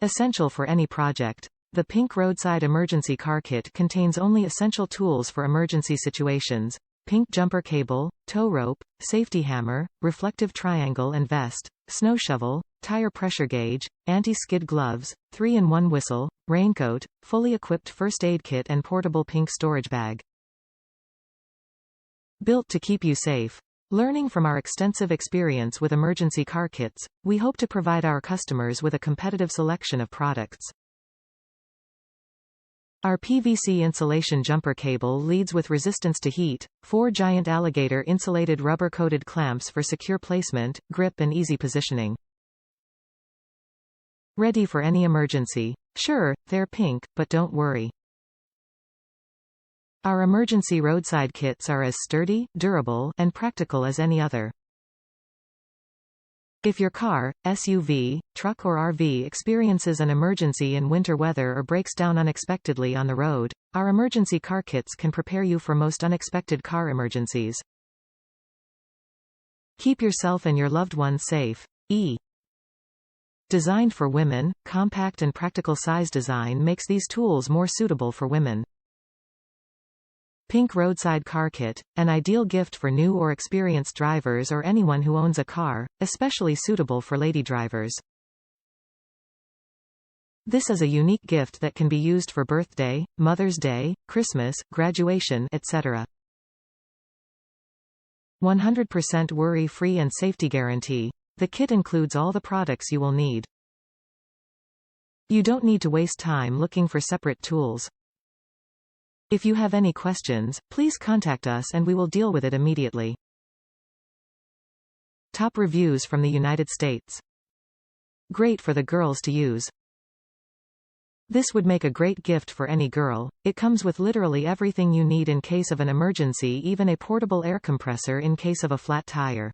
Essential for any project. The pink Roadside Emergency Car Kit contains only essential tools for emergency situations: pink jumper cable, tow rope, safety hammer, reflective triangle and vest, snow shovel, tire pressure gauge, anti-skid gloves, 3-in-1 whistle, raincoat, fully equipped first aid kit and portable pink storage bag. Built to keep you safe. Learning from our extensive experience with emergency car kits, we hope to provide our customers with a competitive selection of products. Our PVC insulation jumper cable leads with resistance to heat, 4 giant alligator insulated rubber-coated clamps for secure placement, grip and easy positioning. Ready for any emergency. Sure, they're pink, but don't worry. Our emergency roadside kits are as sturdy, durable, and practical as any other. If your car, SUV, truck or RV experiences an emergency in winter weather or breaks down unexpectedly on the road, our emergency car kits can prepare you for most unexpected car emergencies. Keep yourself and your loved ones safe. Designed for women, compact and practical size design makes these tools more suitable for women. Pink Roadside Car Kit, an ideal gift for new or experienced drivers or anyone who owns a car, especially suitable for lady drivers. This is a unique gift that can be used for birthday, Mother's Day, Christmas, graduation, etc. 100% worry-free and safety guarantee. The kit includes all the products you will need. You don't need to waste time looking for separate tools. If you have any questions, please contact us and we will deal with it immediately. Top reviews from the United States. Great for the girls to use. This would make a great gift for any girl. It comes with literally everything you need in case of an emergency, even a portable air compressor in case of a flat tire.